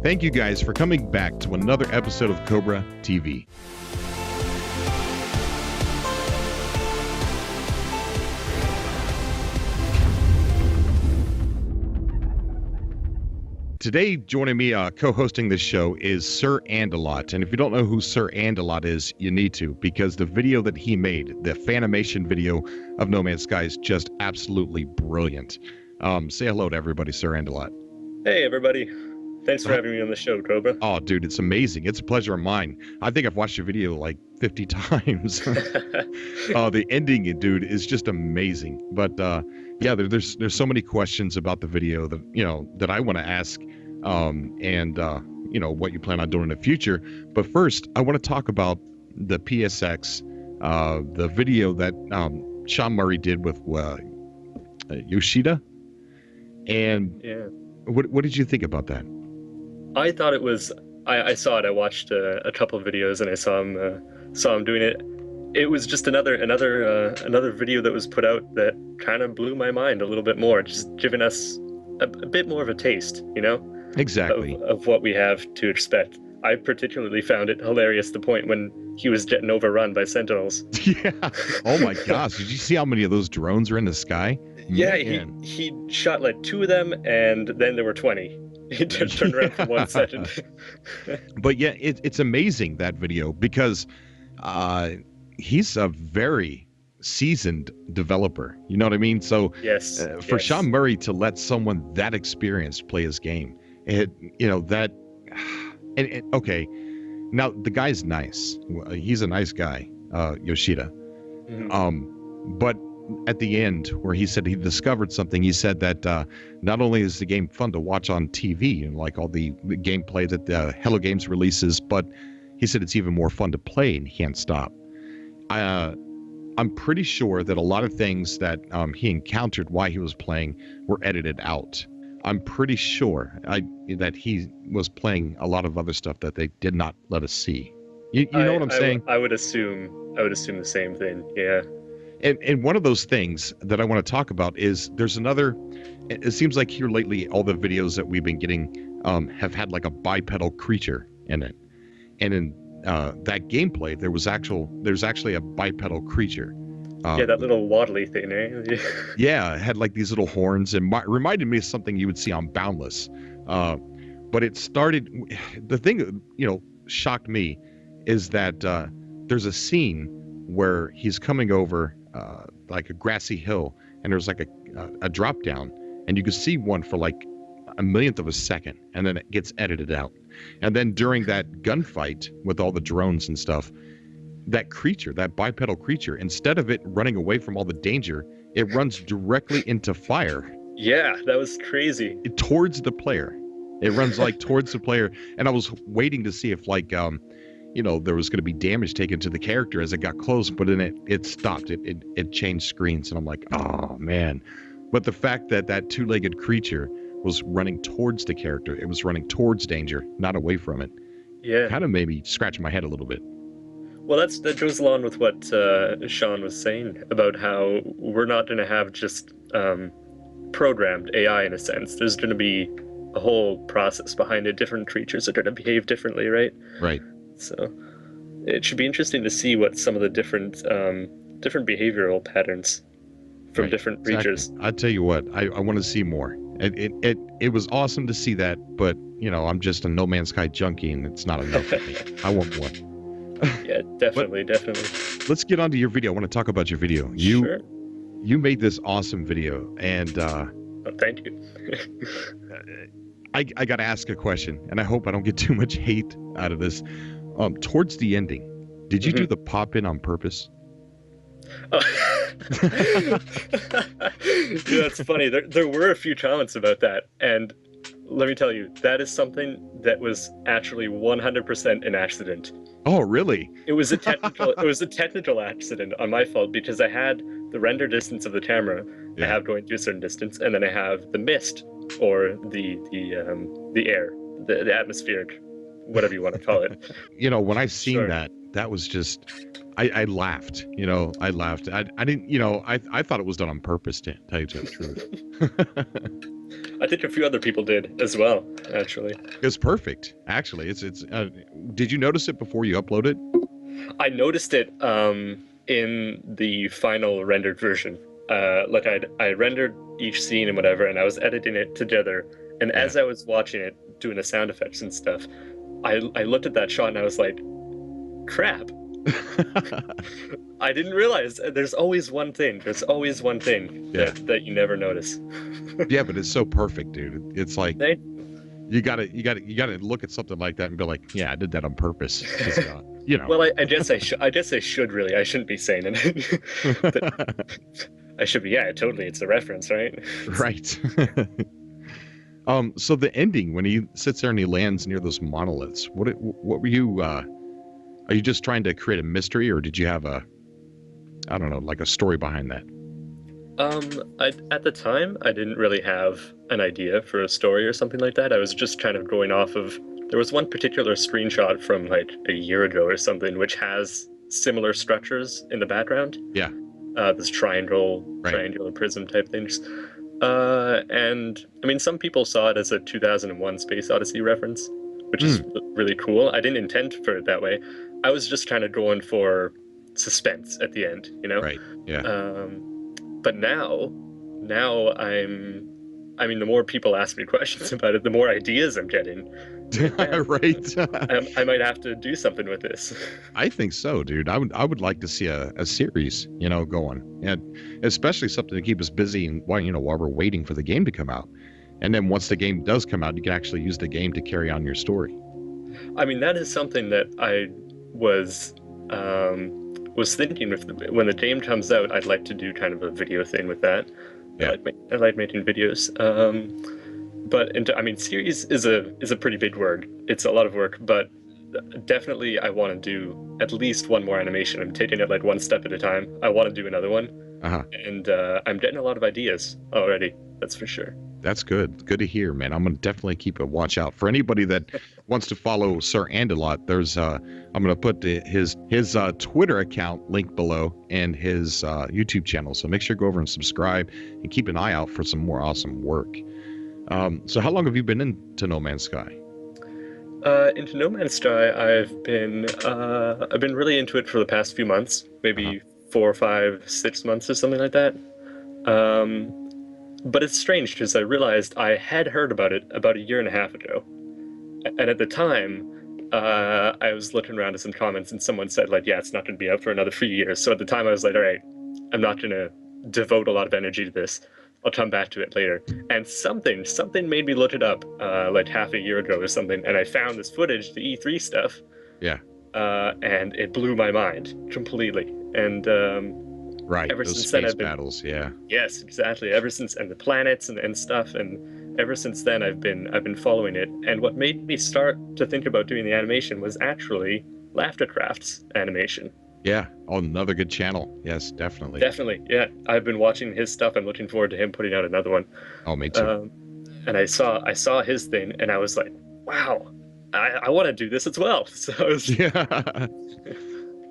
Thank you guys for coming back to another episode of Cobra TV. Today, joining me co-hosting this show is Sir Andalot. And if you don't know who Sir Andalot is, you need to, because the video that he made, the Fanimation video of No Man's Sky, is just absolutely brilliant. Say hello to everybody, Sir Andalot. Hey, everybody. Thanks for having me on the show, Cobra. Oh, dude, it's amazing. It's a pleasure of mine. I think I've watched your video like 50 times. The ending, dude, is just amazing. But yeah, there's so many questions about the video that I want to ask, and what you plan on doing in the future. But first, I want to talk about the PSX, the video that Sean Murray did with Yoshida. And yeah, what did you think about that? I thought it was. I saw it. I watched a couple of videos, and I saw him doing it. It was just another video that was put out that kind of blew my mind a little bit more, just giving us a bit more of a taste, exactly of what we have to expect. I particularly found it hilarious, the point when he was getting overrun by Sentinels. Yeah. Oh my gosh! Did you see how many of those drones are in the sky? Yeah, he shot like 2 of them, and then there were 20. He turned around for 1 second. But yeah, it's amazing, that video, because he's a very seasoned developer. You know what I mean? So yes, for Sean Murray to let someone that experienced play his game, okay. Now the guy's nice. He's a nice guy, Yoshida. Mm-hmm. But at the end, where he said he discovered something, he said that not only is the game fun to watch on TV, like all the gameplay that Hello Games releases, but he said it's even more fun to play, and he can't stop. I'm pretty sure that a lot of things that he encountered while he was playing were edited out. I'm pretty sure that he was playing a lot of other stuff that they did not let us see. You know what I'm saying? I would assume the same thing. Yeah. And one of those things that I want to talk about is there's another. It seems like here lately, all the videos that we've been getting have had like a bipedal creature in it, and in that gameplay there's actually a bipedal creature. Yeah, that little waddly thing, eh? Yeah, it had like these little horns, and reminded me of something you would see on Boundless. But it started. The thing that shocked me is that there's a scene where he's coming over like a grassy hill, and there's like a drop down, and you can see one for like a millionth of a second, and then it gets edited out. And then during that gunfight with all the drones and stuff, that creature, that bipedal creature, instead of it running away from all the danger, it runs directly into fire. Yeah, that was crazy. Towards the player. It runs like towards the player, and I was waiting to see if like there was going to be damage taken to the character as it got close, but then it stopped. It changed screens, and I'm like, oh man. But the fact that that 2-legged creature was running towards the character, it was running towards danger, not away from it. Yeah, kind of made me scratch my head a little bit. Well, that goes along with what Sean was saying about how we're not going to have just programmed AI in a sense. There's going to be a whole process behind it. Different creatures are going to behave differently, right? Right. So it should be interesting to see what some of the different behavioral patterns from different creatures. Exactly. I tell you what, I want to see more. It was awesome to see that, but I'm just a No Man's Sky junkie, and it's not enough for me. I want more. Yeah, definitely. Let's get on to your video. I want to talk about your video. Sure. You made this awesome video, and thank you. I got to ask a question, and I hope I don't get too much hate out of this. Towards the ending, did you do the pop-in on purpose? Oh. Yeah, that's funny. There were a few comments about that, and let me tell you, that is something that was actually 100% an accident. Oh, really? It was a technical accident on my fault, because I had the render distance of the camera. Yeah. I have going to a certain distance, and then I have the mist, or the air, the atmospheric, whatever you want to call it. When I seen that was just, I laughed. I laughed. I didn't. I thought it was done on purpose, to tell you the truth. I think a few other people did as well, actually. It's perfect. Actually, did you notice it before you uploaded? I noticed it in the final rendered version. Like I rendered each scene and whatever, and I was editing it together. And as I was watching it, doing the sound effects and stuff, I looked at that shot and I was like, crap. I didn't realize there's always one thing. There's always one thing that you never notice. Yeah, but it's so perfect, dude. It's like you gotta look at something like that and be like, yeah, I did that on purpose. Just, you know. Well, I guess I should really. I shouldn't be saying it. I should be. Yeah, totally. It's a reference, right? Right. So the ending when he sits there and he lands near those monoliths. What were you? Are you just trying to create a mystery, or did you have I don't know, like a story behind that? At the time, I didn't really have an idea for a story or something like that. I was just kind of going off of. There was one particular screenshot from like a year ago or something, which has similar structures in the background. Yeah. This triangular prism type things. And I mean, some people saw it as a 2001 Space Odyssey reference, which is really cool. I didn't intend for it that way. I was just kind of going for suspense at the end, you know? Right. Yeah. But now I mean, the more people ask me questions about it, the more ideas I'm getting. Right. I might have to do something with this. I think so, dude. I would like to see a series, you know, going, and especially something to keep us busy and while we're waiting for the game to come out. And then once the game does come out, you can actually use the game to carry on your story. I mean, that is something that I was thinking when the game comes out, I'd like to do kind of a video thing with that. Yeah. I like making videos. But I mean, series is a pretty big word. It's a lot of work, but definitely I want to do at least one more animation. I'm taking it like one step at a time. I want to do another one. And I'm getting a lot of ideas already. That's for sure. That's good. Good to hear, man. I'm going to definitely keep a watch out. For anybody that wants to follow Sir Andalot, there's I'm going to put his Twitter account link below and his YouTube channel. So make sure to go over and subscribe and keep an eye out for some more awesome work. So how long have you been into No Man's Sky? Into No Man's Sky, I've been really into it for the past few months, maybe 4 or 5, 6 months or something like that. But it's strange because I realized I had heard about it about 1.5 years ago. And at the time, I was looking around at some comments and someone said, like, yeah, it's not going to be out for another 3 years. So at the time I was like, all right, I'm not going to devote a lot of energy to this. I'll come back to it later. And something made me look it up like half a year ago or something. And I found this footage, the E3 stuff. Yeah. And it blew my mind completely. And right, ever those since space then, I've been, battles, yeah. Yes, exactly. Ever since, and the planets and stuff, and ever since then, I've been following it. And what made me start to think about doing the animation was actually Laughtercraft's animation. Yeah, oh, another good channel. Yes, definitely. Definitely, yeah. I've been watching his stuff. I'm looking forward to him putting out another one. Oh, me too. And I saw his thing, and I was like, wow, I want to do this as well. So I was... yeah,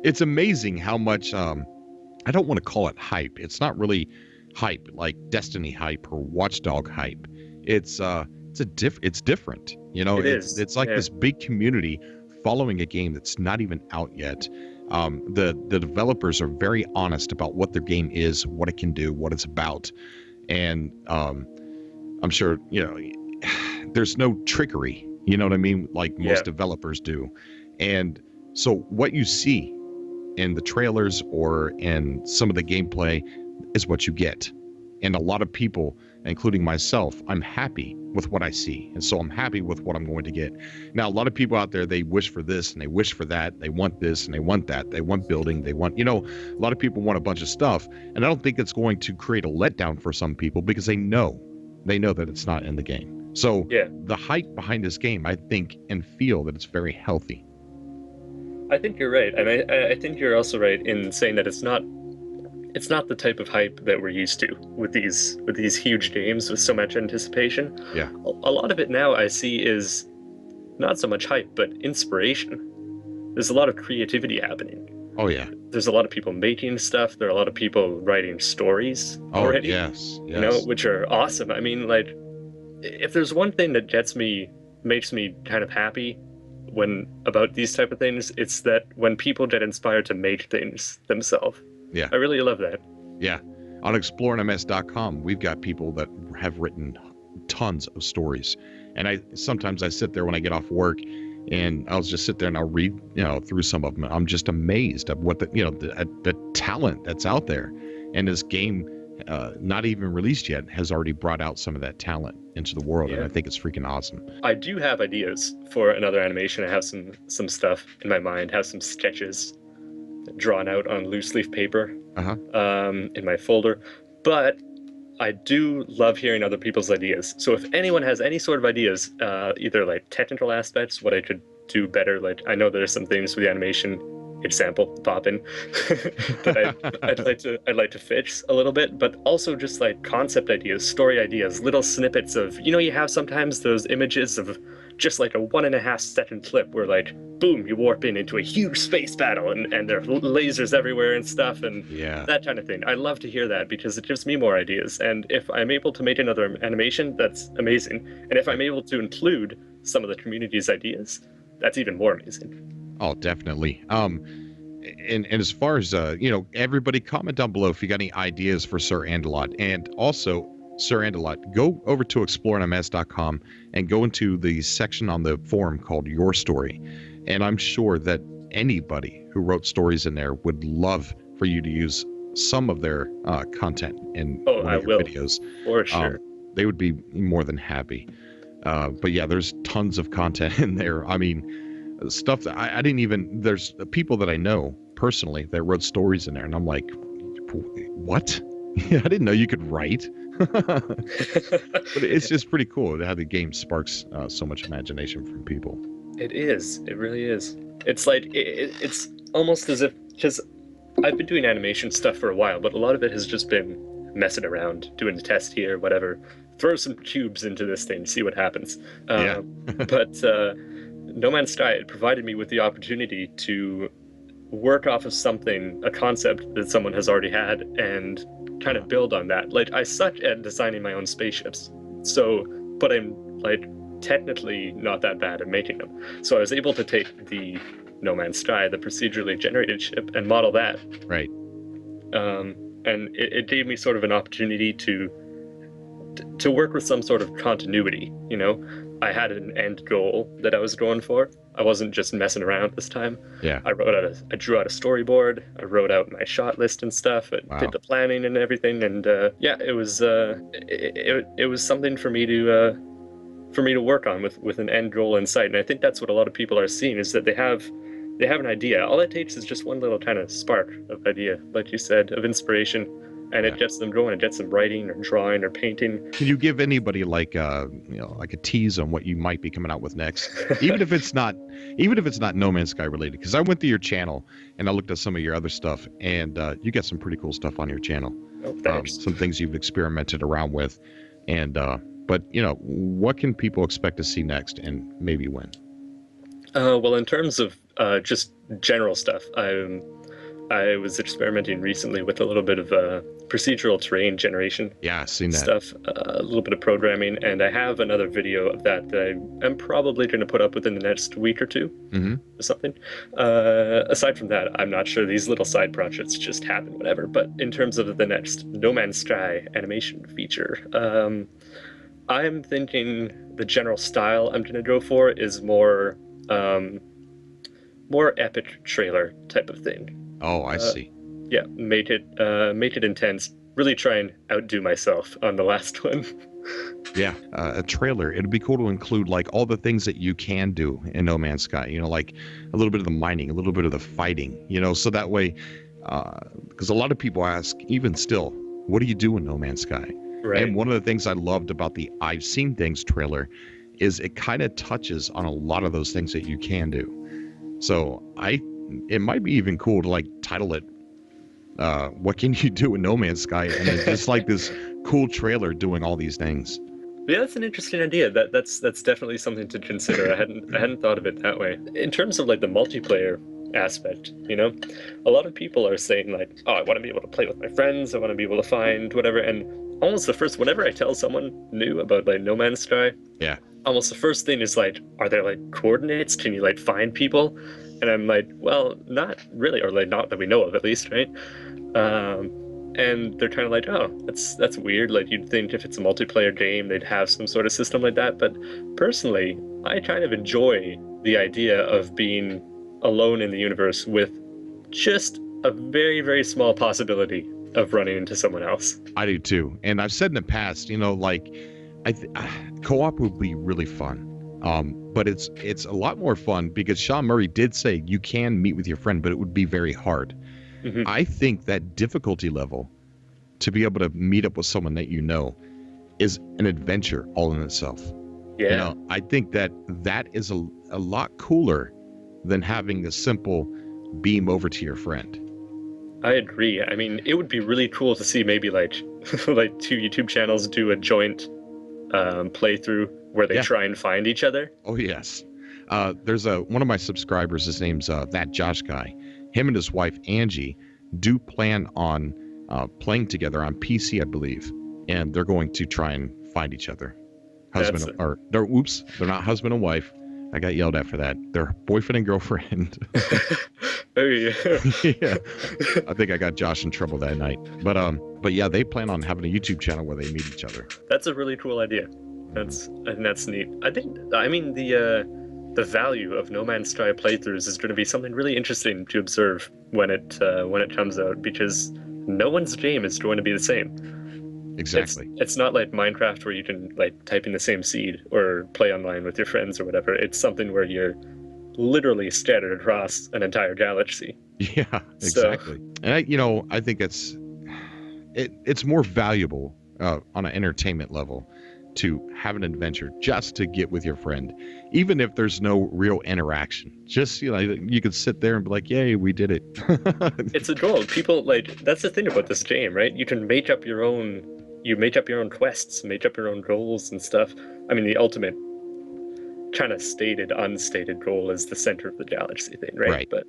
it's amazing how much. I don't want to call it hype. It's not really hype like Destiny hype or Watchdog hype. It's different. You know, it's like this big community following a game that's not even out yet. The developers are very honest about what their game is, what it can do, what it's about, and I'm sure there's no trickery. You know what I mean? Like most developers do, and so what you see in the trailers or in some of the gameplay is what you get. And a lot of people, including myself, I'm happy with what I see. And so I'm happy with what I'm going to get. Now, a lot of people out there, they wish for this and they wish for that. They want this and they want that. They want building. They want, a lot of people want a bunch of stuff. And I don't think it's going to create a letdown for some people because they know that it's not in the game. So the hype behind this game, I think and feel that it's very healthy. I think you're right, and I think you're also right in saying that it's not the type of hype that we're used to with these huge games with so much anticipation. Yeah. A lot of it now I see is not so much hype, but inspiration. There's a lot of creativity happening. Oh yeah. There's a lot of people making stuff. There are a lot of people writing stories already. Yes. Which are awesome. I mean, like, if there's one thing that makes me kind of happy about these type of things, it's that when people get inspired to make things themselves. Yeah. I really love that. Yeah. On exploringms.com, we've got people that have written tons of stories. And sometimes I sit there when I get off work and I'll just sit there and I'll read, through some of them. I'm just amazed at what the talent that's out there. And this game, not even released yet, has already brought out some of that talent into the world. Yeah. And I think it's freaking awesome. I do have ideas for another animation. I have some stuff in my mind, have some sketches drawn out on loose leaf paper in my folder. But I do love hearing other people's ideas. So if anyone has any sort of ideas, either like technical aspects, what I could do better, like I know there's some things with the animation, example, popping, that I'd like to fix a little bit, but also just like concept ideas, story ideas, little snippets of, you have sometimes those images of just like a 1.5 second clip where like, boom, you warp into a huge space battle and there are lasers everywhere and stuff and that kind of thing. I love to hear that because it gives me more ideas. And if I'm able to make another animation, that's amazing. And if I'm able to include some of the community's ideas, that's even more amazing. Oh, definitely. And as far as, everybody comment down below if you got any ideas for Sir Andalot. And also, Sir Andalot, go over to exploringms.com and go into the section on the forum called Your Story. And I'm sure that anybody who wrote stories in there would love for you to use some of their content in one of your videos. For sure. They would be more than happy. But yeah, there's tons of content in there. I mean, stuff that I didn't even, there's people that I know personally that wrote stories in there. And I'm like, what? I didn't know you could write. But it's just pretty cool how the game sparks so much imagination from people. It is. It really is. It's like, it's almost as if, because I've been doing animation stuff for a while, but a lot of it has just been messing around, doing a test here, whatever. Throw some cubes into this thing, see what happens. But No Man's Sky, it provided me with the opportunity to work off of something, a concept that someone has already had, and kind of build on that. Like, I suck at designing my own spaceships, but I'm like technically not that bad at making them. So I was able to take the No Man's Sky, the procedurally generated ship, and model that. Right. And it gave me sort of an opportunity to work with some sort of continuity, I had an end goal that I was going for. I wasn't just messing around this time. Yeah. I drew out a storyboard. I wrote out my shot list and stuff. I did the planning and everything. And it was something for me to work on with an end goal in sight. And I think that's what a lot of people are seeing, is that they have an idea. All it takes is just one little kind of spark of idea, like you said, of inspiration. And it gets them going. It gets them writing or drawing or painting. Can you give anybody like a tease on what you might be coming out with next, even if it's not No Man's Sky related? Because I went to your channel and I looked at some of your other stuff, and you got some pretty cool stuff on your channel. Oh, thanks. Some things you've experimented around with, and but what can people expect to see next, and maybe when? Well, in terms of just general stuff, I was experimenting recently with a little bit of procedural terrain generation. Yeah, I've seen that stuff, a little bit of programming, and I have another video of that I'm probably going to put up within the next week or two, or something. Aside from that, I'm not sure. These little side projects just happen, whatever. But in terms of the next No Man's Sky animation feature, I'm thinking the general style I'm going to go for is more epic trailer type of thing. Oh, I see. Yeah, make it intense. Really try and outdo myself on the last one. Yeah, a trailer. It'd be cool to include like all the things that you can do in No Man's Sky. Like a little bit of the mining, a little bit of the fighting. So that way, because a lot of people ask, even still, what do you do in No Man's Sky? Right. And one of the things I loved about the I've Seen Things trailer is it kind of touches on a lot of those things that you can do. So it might be even cool to like title it what can you do in No Man's Sky, and it's just like this cool trailer doing all these things. Yeah, that's an interesting idea. That's definitely something to consider. I hadn't thought of it that way. In terms of like the multiplayer aspect, a lot of people are saying like, oh, I want to be able to play with my friends, I want to be able to find whatever, and almost the first, whenever I tell someone new about like No Man's Sky, Yeah. almost the first thing is like, are there like coordinates? Can you like find people? And I'm like, well, not really, or like not that we know of at least, right? And they're kind of like, oh, that's weird. Like you'd think if it's a multiplayer game, they'd have some sort of system like that. But personally, I kind of enjoy the idea of being alone in the universe with just a very, very small possibility of running into someone else. I do too. And I've said in the past, like co-op would be really fun. But it's a lot more fun because Sean Murray did say you can meet with your friend, but it would be very hard. Mm-hmm. I think that difficulty level to be able to meet up with someone that is an adventure all in itself. Yeah. I think that is a lot cooler than having a simple beam over to your friend. I agree. I mean, it would be really cool to see maybe like like two YouTube channels do a joint playthrough where they try and find each other. Oh yes. There's one of my subscribers, his name's that Josh guy. Him and his wife Angie do plan on playing together on PC, I believe, and they're going to try and find each other. They're not husband and wife. I got yelled at for that. They're boyfriend and girlfriend. Oh yeah. Yeah. I think I got Josh in trouble that night. But yeah, they plan on having a YouTube channel where they meet each other. That's a really cool idea. That's neat. I mean the value of No Man's Sky playthroughs is going to be something really interesting to observe when it comes out, because no one's game is going to be the same. Exactly. It's not like Minecraft where you can like type in the same seed or play online with your friends or whatever. It's something where you're literally scattered across an entire galaxy. Yeah, exactly. And I think it's more valuable on an entertainment level to have an adventure just to get with your friend, even if there's no real interaction. Just you could sit there and be like, yay, we did it. It's adorable. People that's the thing about this game, right? You can make up your own quests, make up your own goals and stuff. I mean, the ultimate kind of unstated goal is the center of the galaxy thing, right? But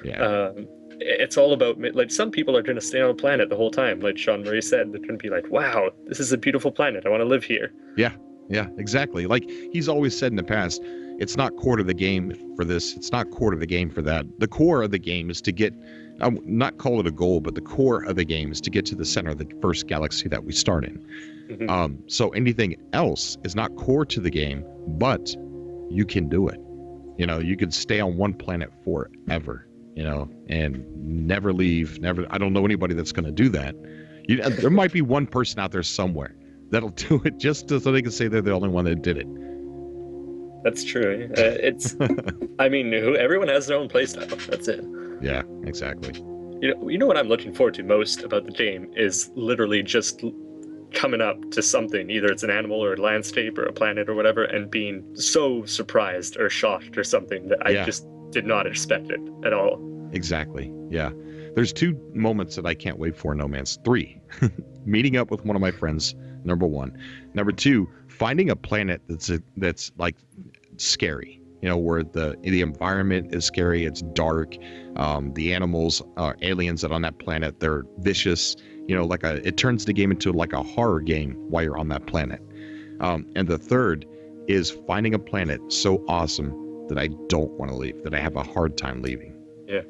yeah, it's all about, like, some people are going to stay on a planet the whole time. Like Sean Murray said, they're going to be like, wow, this is a beautiful planet, I want to live here. Yeah, exactly. Like he's always said in the past, it's not core to the game for this, it's not core to the game for that. The core of the game is to get, not call it a goal, but the core of the game is to get to the center of the first galaxy that we start in. Mm-hmm. So anything else is not core to the game, but you can do it. You could stay on one planet forever, and never leave. I don't know anybody that's going to do that. There might be one person out there somewhere that'll do it just so they can say they're the only one that did it. That's true. I mean, everyone has their own playstyle. That's it. Yeah, exactly. You know what I'm looking forward to most about the game is literally just coming up to something, either it's an animal or a landscape or a planet or whatever, and being so surprised or shocked or something that I just did not expect it at all. Exactly. Yeah. There's two moments that I can't wait for in No Man's. 3, meeting up with one of my friends, number 1. Number 2, finding a planet that's like scary, where the environment is scary, it's dark, the animals, aliens that are on that planet, they're vicious, it turns the game into like a horror game while you're on that planet. And the third is finding a planet so awesome that I don't want to leave, that I have a hard time leaving. Yeah,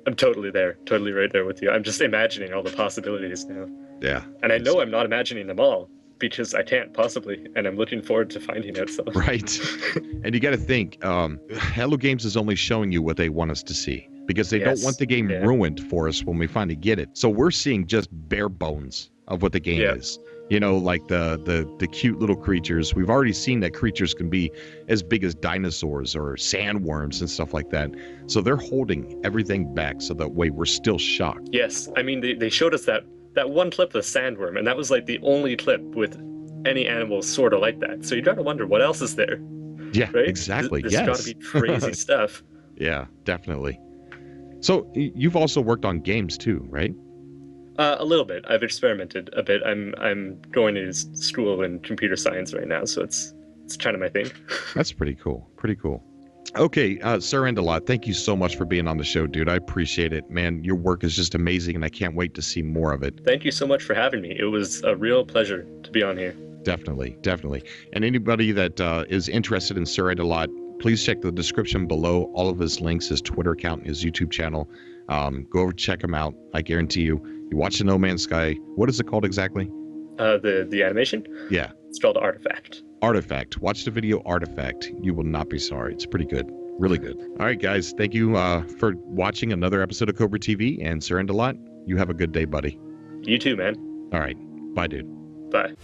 I'm totally there, totally right there with you. I'm just imagining all the possibilities now. Yeah. And I know I'm not imagining them all, because I can't possibly, and I'm looking forward to finding it. So. Right. And you got to think, Hello Games is only showing you what they want us to see, because they don't want the game ruined for us when we finally get it. So we're seeing just bare bones of what the game is. Like the cute little creatures. We've already seen that creatures can be as big as dinosaurs or sandworms and stuff like that. So they're holding everything back so that way we're still shocked. Yes. I mean, they showed us that one clip of the sandworm, and that was like the only clip with any animal sort of like that. So you got to wonder what else is there. Yeah, right? Exactly. There's got to be crazy stuff. Yeah, definitely. So you've also worked on games too, right? A little bit. I've experimented a bit. I'm going to school in computer science right now, so it's kind of my thing. That's pretty cool. Pretty cool. Okay, Sir Endelot, thank you so much for being on the show, dude. I appreciate it, man. Your work is just amazing, and I can't wait to see more of it. Thank you so much for having me. It was a real pleasure to be on here. Definitely, definitely. And anybody that is interested in Sir Endelot, please check the description below. All of his links, his Twitter account, and his YouTube channel. Go over, check him out. I guarantee you. You watch the No Man's Sky. What is it called exactly? The animation? Yeah. It's called Artifact. Artifact. Watch the video Artifact. You will not be sorry. It's pretty good. Really good. All right, guys. Thank you for watching another episode of Cobra TV. And Sir Endelot, you have a good day, buddy. You too, man. All right. Bye, dude. Bye.